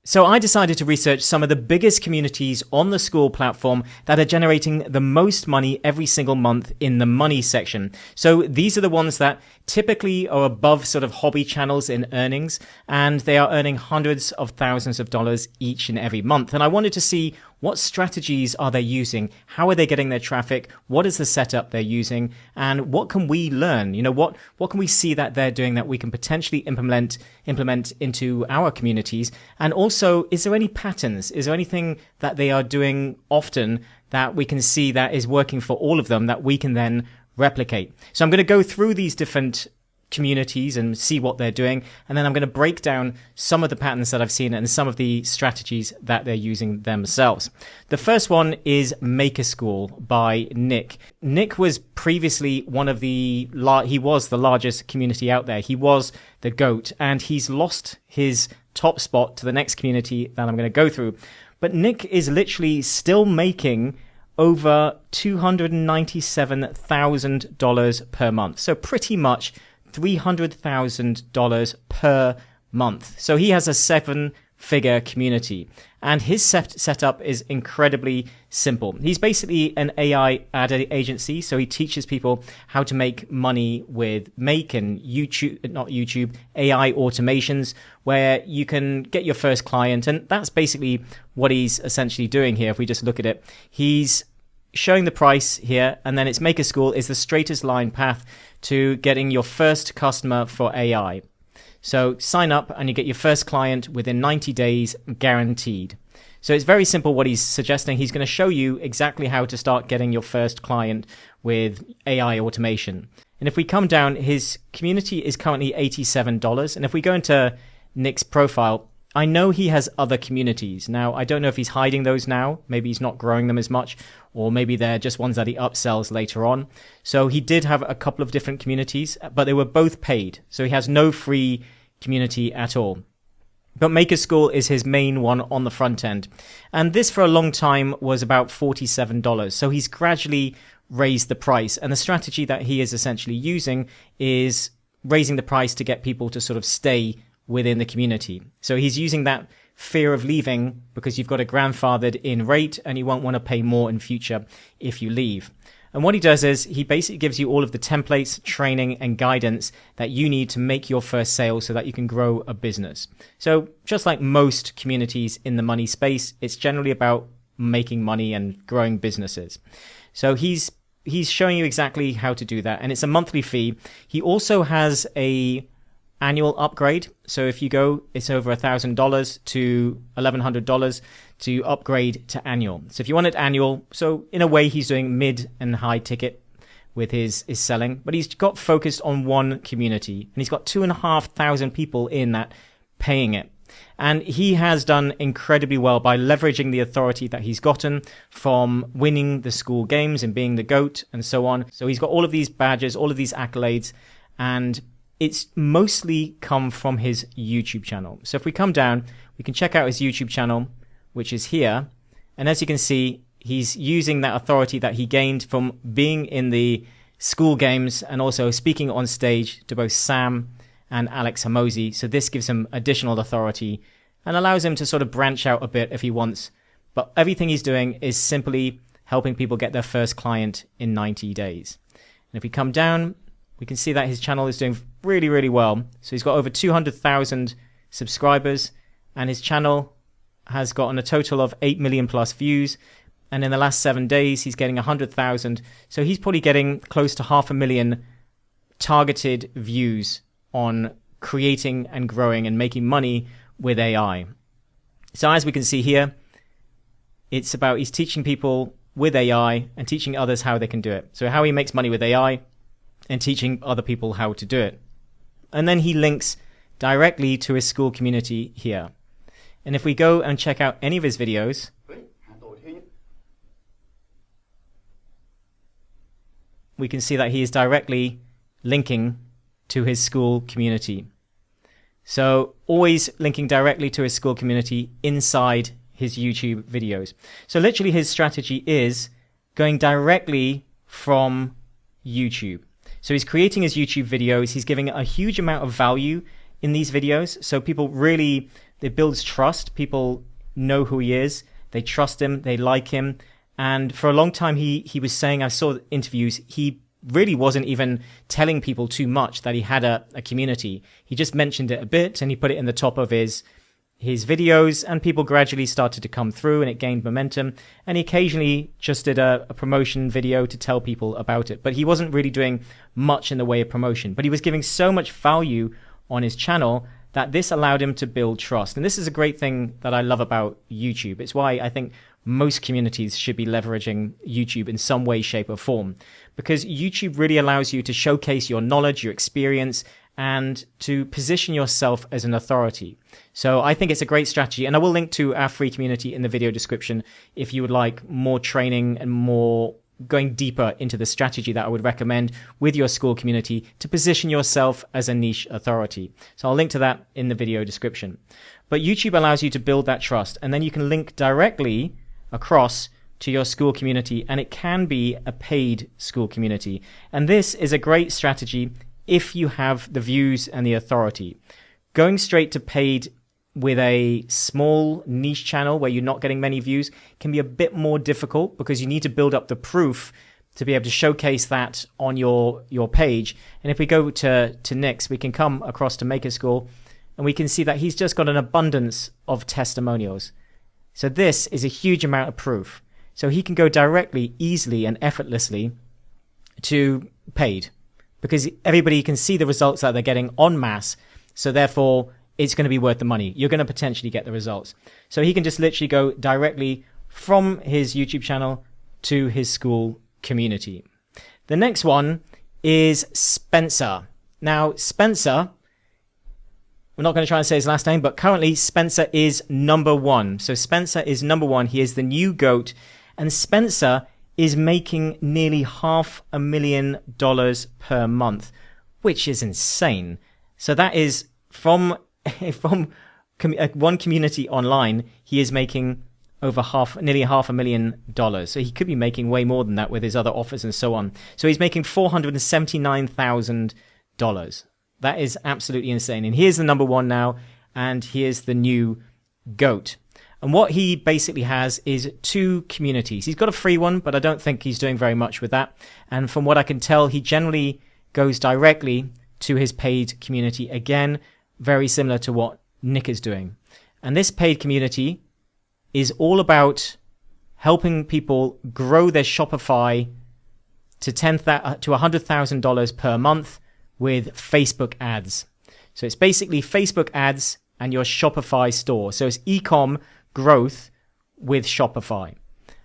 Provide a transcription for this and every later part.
So I decided to research some of the biggest communities on the Skool platform that are generating the most money every single month in the money section. So these are the ones that typically are above sort of hobby channels in earnings, and they are earning hundreds of thousands of dollars each and every month. And I wanted to see what strategies are they using? How are they getting their traffic? What is the setup they're using? And what can we learn? What can we see that they're doing that we can potentially implement into our communities? And also, is there any patterns? Is there anything that they are doing often that we can see that is working for all of them that we can then replicate? So I'm going to go through these different communities and see what they're doing, and then I'm going to break down some of the patterns that I've seen and some of the strategies that they're using themselves. The first one is Make a Skool by Nick. Nick was previously he was the largest community out there. He was the GOAT, and he's lost his top spot to the next community that I'm going to go through. But Nick is literally still making over $297,000 per month. So pretty much $300,000 per month. So he has a 7-figure community, and his setup is incredibly simple. He's basically an AI ad agency, so he teaches people how to make money with AI automations, where you can get your first client, and that's basically what he's essentially doing here. If we just look at it, he's showing the price here, and then it's Make a Skool is the straightest line path to getting your first customer for AI. So sign up and you get your first client within 90 days guaranteed. So it's very simple what he's suggesting. He's going to show you exactly how to start getting your first client with AI automation. And if we come down, his community is currently $87. And if we go into Nick's profile, I know he has other communities. Now, I don't know if he's hiding those now. Maybe he's not growing them as much, or maybe they're just ones that he upsells later on. So he did have a couple of different communities, but they were both paid. So he has no free community at all. But Make a Skool is his main one on the front end. And this for a long time was about $47. So he's gradually raised the price. And the strategy that he is essentially using is raising the price to get people to sort of stay within the community. So he's using that fear of leaving because you've got a grandfathered in rate and you won't want to pay more in future if you leave. And what he does is he basically gives you all of the templates, training, and guidance that you need to make your first sale so that you can grow a business. So just like most communities in the money space, it's generally about making money and growing businesses. So he's showing you exactly how to do that, and it's a monthly fee. He also has a annual upgrade. So if you go, it's over $1,000 to $1,100 to upgrade to annual. So if you want it annual, so in a way he's doing mid and high ticket with his selling, but he's got focused on one community, and he's got 2,500 people in that paying it. And he has done incredibly well by leveraging the authority that he's gotten from winning the Skool games and being the GOAT and so on. So he's got all of these badges, all of these accolades, and it's mostly come from his YouTube channel. So if we come down, we can check out his YouTube channel, which is here. And as you can see, he's using that authority that he gained from being in the Skool games and also speaking on stage to both Sam and Alex Hormozi. So this gives him additional authority and allows him to sort of branch out a bit if he wants. But everything he's doing is simply helping people get their first client in 90 days. And if we come down, we can see that his channel is doing really, really well. So he's got over 200,000 subscribers, and his channel has gotten a total of 8 million plus views. And in the last 7 days, he's getting 100,000. So he's probably getting close to 500,000 targeted views on creating and growing and making money with AI. So as we can see here, it's about he's teaching people with AI and teaching others how they can do it. So how he makes money with AI and teaching other people how to do it. And then he links directly to his Skool community here. And if we go and check out any of his videos, we can see that he is directly linking to his Skool community. So always linking directly to his Skool community inside his YouTube videos. So literally his strategy is going directly from YouTube. So he's creating his YouTube videos. He's giving a huge amount of value in these videos. So people really it builds trust. People know who he is. They trust him. They like him. And for a long time, he was saying, I saw interviews, he really wasn't even telling people too much that he had a community. He just mentioned it a bit and he put it in the top of his videos, and people gradually started to come through and it gained momentum. And he occasionally just did a promotion video to tell people about it. But he wasn't really doing much in the way of promotion. But he was giving so much value on his channel that this allowed him to build trust. And this is a great thing that I love about YouTube. It's why I think most communities should be leveraging YouTube in some way, shape, or form. Because YouTube really allows you to showcase your knowledge, your experience, and to position yourself as an authority. So I think it's a great strategy. And I will link to our free community in the video description if you would like more training and more going deeper into the strategy that I would recommend with your Skool community to position yourself as a niche authority. So I'll link to that in the video description. But YouTube allows you to build that trust, and then you can link directly across to your Skool community, and it can be a paid Skool community. And this is a great strategy if you have the views and the authority. Going straight to paid with a small niche channel where you're not getting many views can be a bit more difficult, because you need to build up the proof to be able to showcase that on your page. And if we go to Nick's, we can come across to Maker Skool, and we can see that he's just got an abundance of testimonials. So this is a huge amount of proof. So he can go directly, easily, and effortlessly to paid, because everybody can see the results that they're getting en masse. So therefore, it's going to be worth the money. You're going to potentially get the results. So he can just literally go directly from his YouTube channel to his Skool community. The next one is Spencer. Now, Spencer, we're not going to try and say his last name, but currently Spencer is number one. So Spencer is number one. He is the new GOAT. And Spencer is making nearly $500,000 per month, which is insane. So that is from one community online, he is making over nearly $500,000. So he could be making way more than that with his other offers and so on. So he's making $479,000. That is absolutely insane. And here's the number one now, and here's the new GOAT. And what he basically has is two communities. He's got a free one, but I don't think he's doing very much with that. And from what I can tell, he generally goes directly to his paid community. Again, very similar to what Nick is doing. And this paid community is all about helping people grow their Shopify to $100,000 per month with Facebook ads. So it's basically Facebook ads and your Shopify store. So it's e-com growth with Shopify.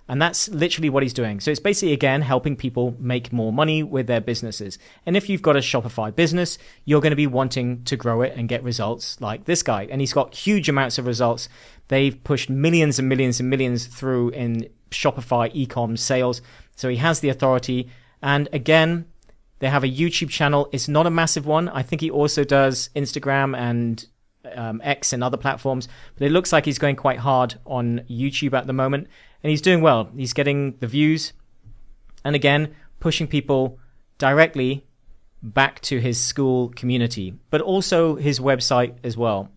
And that's literally what he's doing. So it's basically, again, helping people make more money with their businesses. And if you've got a Shopify business, you're going to be wanting to grow it and get results like this guy. And he's got huge amounts of results. They've pushed millions and millions and millions through in Shopify e-com sales. So he has the authority. And again, they have a YouTube channel. It's not a massive one. I think he also does Instagram and X and other platforms, but it looks like he's going quite hard on YouTube at the moment, and he's doing well. He's getting the views, and again, pushing people directly back to his Skool community, but also his website as well.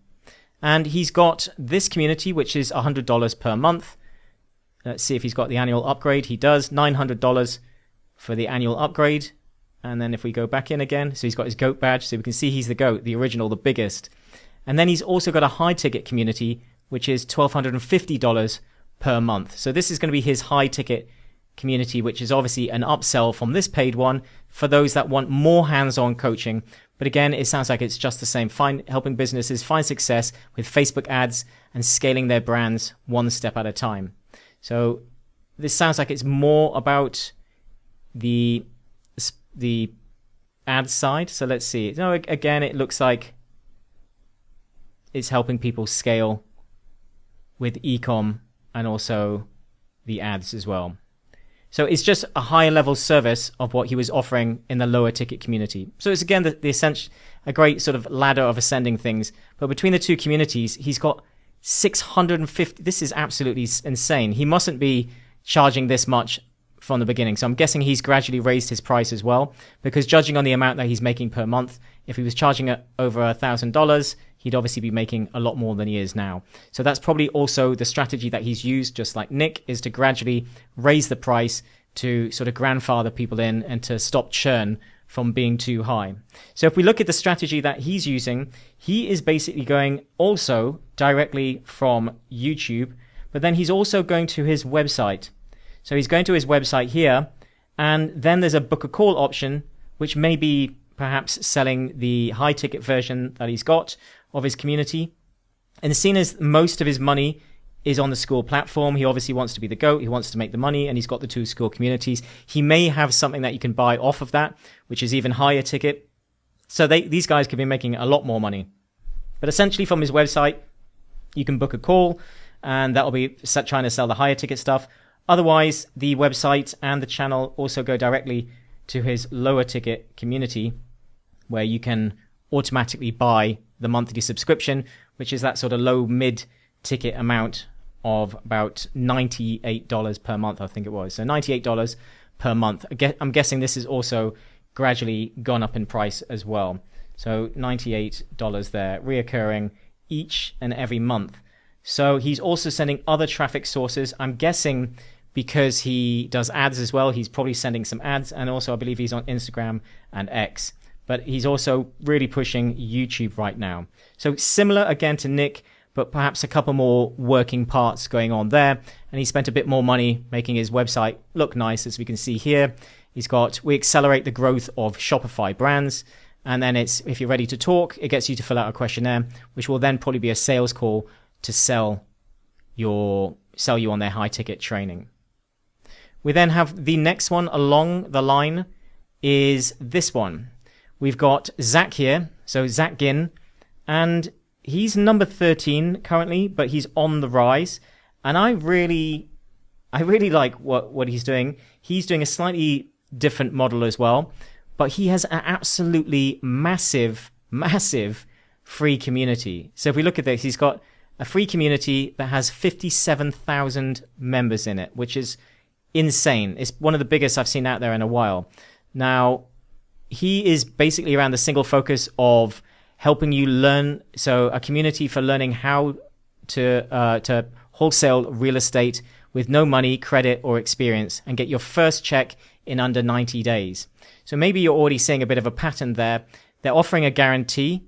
And he's got this community, which is $100 per month. Let's see if he's got the annual upgrade. He does, $900 for the annual upgrade. And then if we go back in again, so he's got his GOAT badge, so we can see he's the GOAT, the original, the biggest. And then he's also got a high ticket community, which is $1,250 per month. So this is going to be his high ticket community, which is obviously an upsell from this paid one for those that want more hands-on coaching. But again, it sounds like it's just the same, helping businesses find success with Facebook ads and scaling their brands one step at a time. So this sounds like it's more about the ad side. So let's see. No, again, it looks like it's helping people scale with e-com and also the ads as well. So it's just a higher level service of what he was offering in the lower ticket community. So it's again the essential, a great sort of ladder of ascending things. But between the two communities, he's got 650. This is absolutely insane. He mustn't be charging this much from the beginning. So I'm guessing he's gradually raised his price as well, because judging on the amount that he's making per month, if he was charging it over $1,000, he'd obviously be making a lot more than he is now. So that's probably also the strategy that he's used, just like Nick, is to gradually raise the price to sort of grandfather people in and to stop churn from being too high. So if we look at the strategy that he's using, he is basically going also directly from YouTube, but then he's also going to his website. So he's going to his website here, and then there's a book a call option, which may be perhaps selling the high ticket version that he's got of his community. And seeing as most of his money is on the Skool platform, he obviously wants to be the GOAT, he wants to make the money, and he's got the 2 Skool communities. He may have something that you can buy off of that, which is even higher ticket. So these guys could be making a lot more money. But essentially from his website, you can book a call, and that'll be trying to sell the higher ticket stuff. Otherwise, the website and the channel also go directly to his lower ticket community, where you can automatically buy the monthly subscription, which is that sort of low mid ticket amount of about $98 per month, I think it was. So $98 per month. I'm guessing this is also gradually gone up in price as well. So $98 there, reoccurring each and every month. So he's also sending other traffic sources. I'm guessing because he does ads as well, he's probably sending some ads. And also I believe he's on Instagram and X. But he's also really pushing YouTube right now. So similar again to Nick, but perhaps a couple more working parts going on there. And he spent a bit more money making his website look nice, as we can see here. He's got, we accelerate the growth of Shopify brands. And then it's, if you're ready to talk, it gets you to fill out a questionnaire, which will then probably be a sales call to sell you on their high ticket training. We then have the next one along the line is this one. We've got Zach here, so Zach Ginn, and he's number 13 currently, but he's on the rise. And I really like what he's doing. He's doing a slightly different model as well, but he has an absolutely massive free community. So if we look at this, he's got a free community that has 57,000 members in it, which is insane. It's one of the biggest I've seen out there in a while. Now, he is basically around the single focus of helping you learn, so a community for learning how to wholesale real estate with no money, credit, or experience, and get your first check in under 90 days. So maybe you're already seeing a bit of a pattern there. They're offering a guarantee,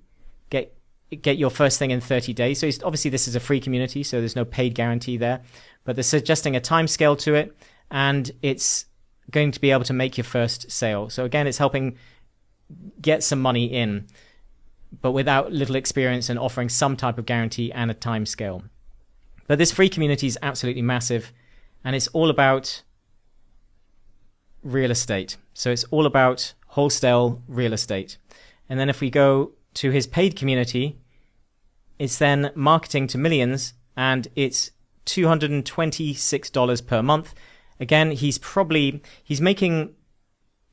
get your first thing in 30 days. So obviously this is a free community, so there's no paid guarantee there, but they're suggesting a time scale to it, and it's going to be able to make your first sale. So again, it's helping get some money in, but without little experience, and offering some type of guarantee and a time scale. But this free community is absolutely massive, and it's all about real estate. So it's all about wholesale real estate. And then if we go to his paid community, it's then marketing to millions, and it's $226 per month. Again, he's making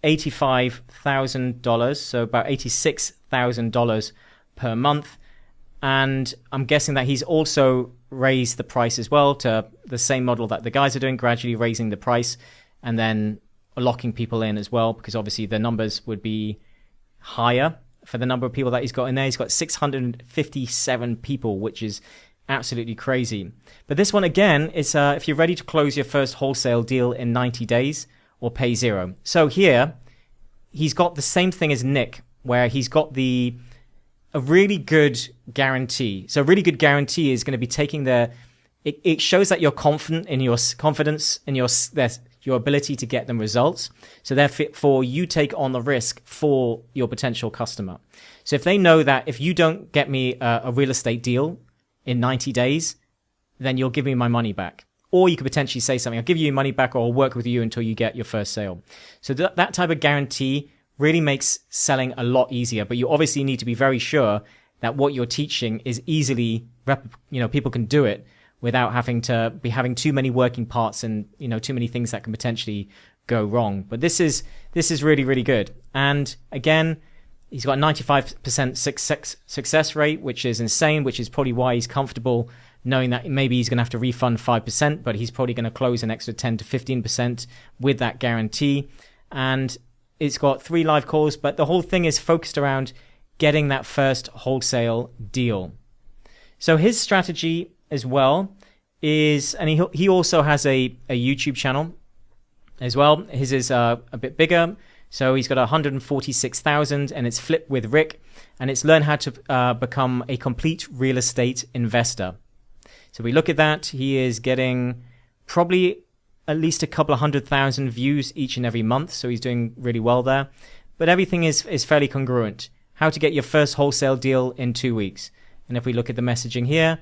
$85,000, so about $86,000 per month. And I'm guessing that he's also raised the price as well to the same model that the guys are doing, gradually raising the price and then locking people in as well, because obviously the numbers would be higher for the number of people that he's got in there. He's got 657 people, which is absolutely crazy. But this one, again, is if you're ready to close your first wholesale deal in 90 days or pay zero. So here, he's got the same thing as Nick, where he's got a really good guarantee. So a really good guarantee is going to be taking it shows that you're confident in your confidence in your ability to get them results. So therefore, you take on the risk for your potential customer. So if they know that if you don't get me a real estate deal in 90 days, then you'll give me my money back. Or you could potentially say something, I'll give you your money back, or I'll work with you until you get your first sale. So that type of guarantee really makes selling a lot easier. But you obviously need to be very sure that what you're teaching is easily, people can do it without having to be having too many working parts and, too many things that can potentially go wrong. But this is really, really good. And again, he's got a 95% success rate, which is insane, which is probably why he's comfortable knowing that maybe he's going to have to refund 5%, but he's probably going to close an extra 10 to 15% with that guarantee. And it's got 3 live calls, but the whole thing is focused around getting that first wholesale deal. So his strategy as well is, and he also has a YouTube channel as well. His is a bit bigger. So he's got 146,000 and it's Flip with Rick, and it's learn how to become a complete real estate investor. So we look at that. He is getting probably at least a couple of 100,000 views each and every month. So he's doing really well there. But everything is fairly congruent. How to get your first wholesale deal in 2 weeks. And if we look at the messaging here,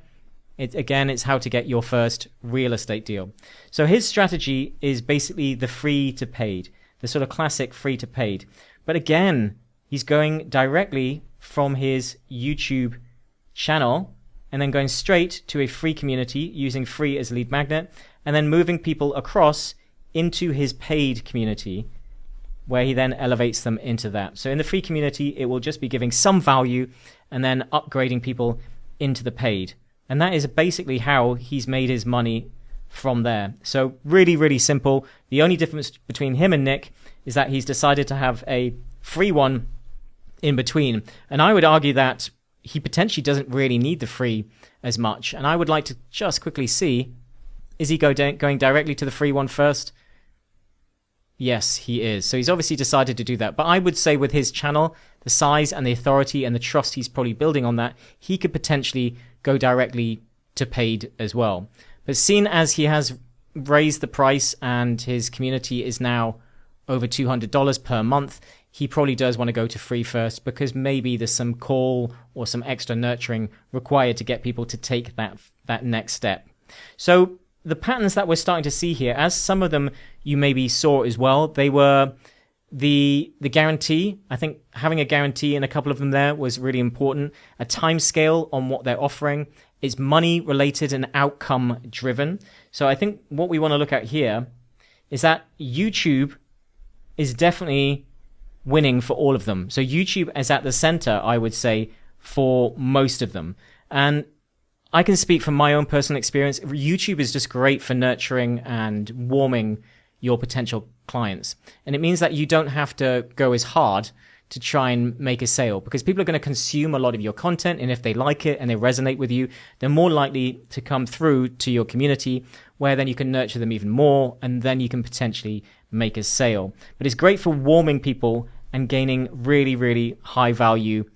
it's how to get your first real estate deal. So his strategy is basically the free to paid, the sort of classic free to paid. But again, he's going directly from his YouTube channel and then going straight to a free community using free as a lead magnet, and then moving people across into his paid community, where he then elevates them into that. So in the free community, it will just be giving some value and then upgrading people into the paid. And that is basically how he's made his money from there. So really, really simple. The only difference between him and Nick is that he's decided to have a free one in between. And I would argue that he potentially doesn't really need the free as much. And I would like to just quickly see, is he going directly to the free one first? Yes, he is. So he's obviously decided to do that. But I would say with his channel, the size and the authority and the trust he's probably building on that, he could potentially go directly to paid as well. But seeing as he has raised the price and his community is now over $200 per month, he probably does want to go to free first, because maybe there's some call or some extra nurturing required to get people to take that next step. So the patterns that we're starting to see here, as some of them you maybe saw as well, they were the guarantee. I think having a guarantee in a couple of them there was really important. A time scale on what they're offering. It's money related and outcome driven. So I think what we want to look at here is that YouTube is definitely winning for all of them. So YouTube is at the center, I would say, for most of them. And I can speak from my own personal experience. YouTube is just great for nurturing and warming your potential clients. And it means that you don't have to go as hard to try and make a sale, because people are going to consume a lot of your content. And if they like it and they resonate with you, they're more likely to come through to your community, where then you can nurture them even more. And then you can potentially make a sale. But it's great for warming people and gaining really, really high value,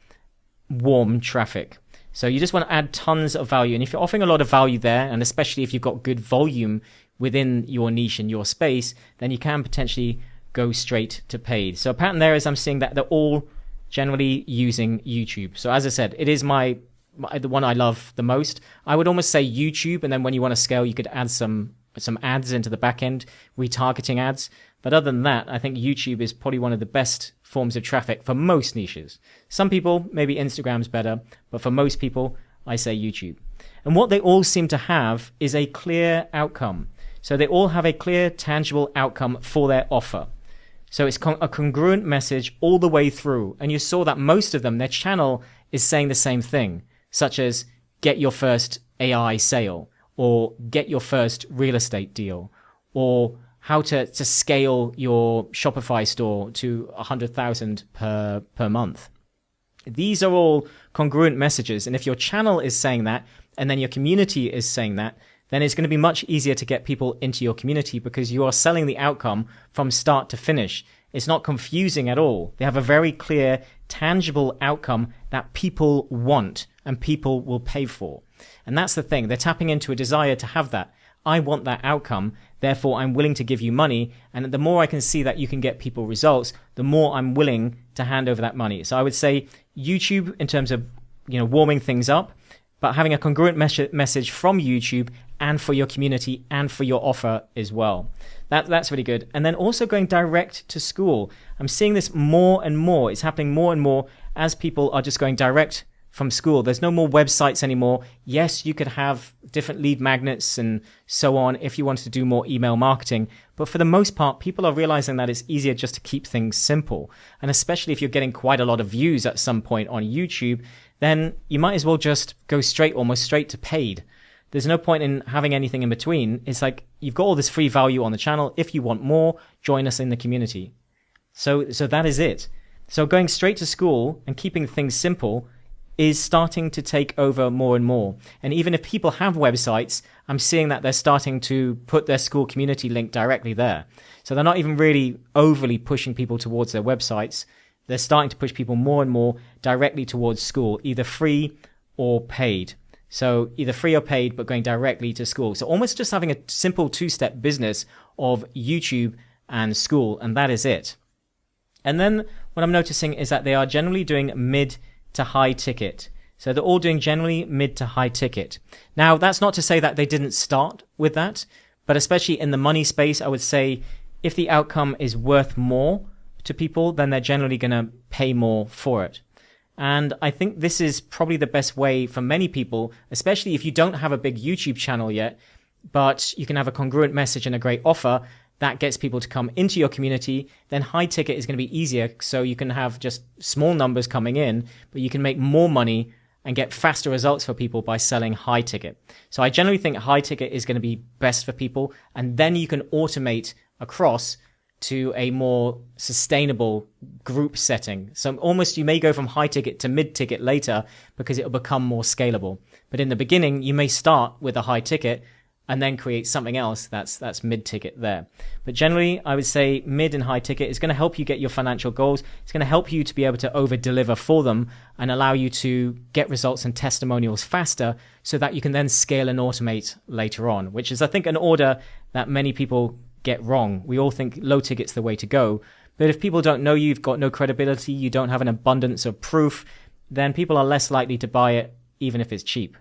warm traffic. So you just want to add tons of value. And if you're offering a lot of value there, and especially if you've got good volume within your niche and your space, then you can potentially go straight to paid. So a pattern there is I'm seeing that they're all generally using YouTube. So as I said, it is the one I love the most. I would almost say YouTube, and then when you want to scale, you could add some ads into the back end, retargeting ads. But other than that, I think YouTube is probably one of the best forms of traffic for most niches. Some people, maybe Instagram's better, but for most people, I say YouTube. And what they all seem to have is a clear outcome. So they all have a clear, tangible outcome for their offer. So it's a congruent message all the way through. And you saw that most of them, their channel is saying the same thing, such as get your first AI sale, or get your first real estate deal, or how to scale your Shopify store to 100,000 per month. These are all congruent messages. And if your channel is saying that, and then your community is saying that, then it's going to be much easier to get people into your community, because you are selling the outcome from start to finish. It's not confusing at all. They have a very clear, tangible outcome that people want and people will pay for. And that's the thing. They're tapping into a desire to have that. I want that outcome, therefore I'm willing to give you money. And the more I can see that you can get people results, the more I'm willing to hand over that money. So I would say YouTube in terms of, warming things up, but having a congruent message from YouTube and for your community and for your offer as well. That's really good. And then also going direct to Skool. I'm seeing this more and more. It's happening more and more as people are just going direct from Skool. There's no more websites anymore. Yes, you could have different lead magnets and so on if you wanted to do more email marketing. But for the most part, people are realizing that it's easier just to keep things simple. And especially if you're getting quite a lot of views at some point on YouTube, then you might as well just go almost straight to paid. There's no point in having anything in between. It's like you've got all this free value on the channel. If you want more, join us in the community. So that is it. So going straight to Skool and keeping things simple is starting to take over more and more. And even if people have websites, I'm seeing that they're starting to put their Skool community link directly there. So they're not even really overly pushing people towards their websites. They're starting to push people more and more directly towards Skool, either free or paid. So either free or paid, but going directly to Skool. So almost just having a simple two-step business of YouTube and Skool, and that is it. And then what I'm noticing is that they are generally doing mid to high ticket. So they're all doing generally mid to high ticket. Now, that's not to say that they didn't start with that, but especially in the money space, I would say if the outcome is worth more to people, then they're generally going to pay more for it. And I think this is probably the best way for many people, especially if you don't have a big YouTube channel yet, but you can have a congruent message and a great offer that gets people to come into your community. Then high ticket is going to be easier, so you can have just small numbers coming in, but you can make more money and get faster results for people by selling high ticket. So I generally think high ticket is going to be best for people, and then you can automate across to a more sustainable group setting. So almost you may go from high ticket to mid ticket later because it will become more scalable. But in the beginning, you may start with a high ticket and then create something else that's mid ticket there. But generally, I would say mid and high ticket is going to help you get your financial goals. It's going to help you to be able to over deliver for them and allow you to get results and testimonials faster so that you can then scale and automate later on, which is, I think, an order that many people get wrong. We all think low ticket's the way to go. But if people don't know you, you've got no credibility, you don't have an abundance of proof, then people are less likely to buy it, even if it's cheap.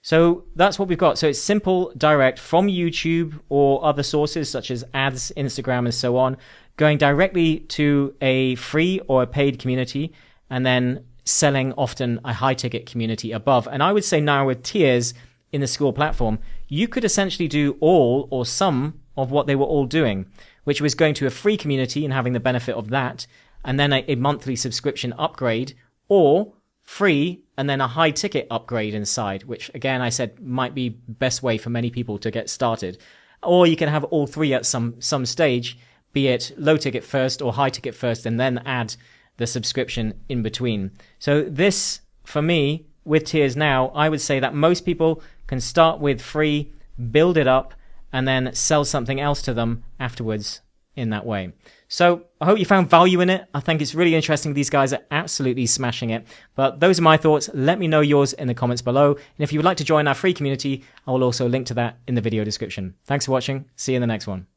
So that's what we've got. So it's simple, direct from YouTube or other sources such as ads, Instagram, and so on, going directly to a free or a paid community, and then selling often a high ticket community above. And I would say now with tiers in the Skool platform, you could essentially do all or some of what they were all doing, which was going to a free community and having the benefit of that, and then a monthly subscription upgrade, or free and then a high ticket upgrade inside, which again I said might be best way for many people to get started. Or you can have all three at some stage, be it low ticket first or high ticket first, and then add the subscription in between. So this, for me, with tiers now, I would say that most people can start with free, build it up, and then sell something else to them afterwards in that way. So I hope you found value in it. I think it's really interesting. These guys are absolutely smashing it. But those are my thoughts. Let me know yours in the comments below. And if you would like to join our free community, I will also link to that in the video description. Thanks for watching. See you in the next one.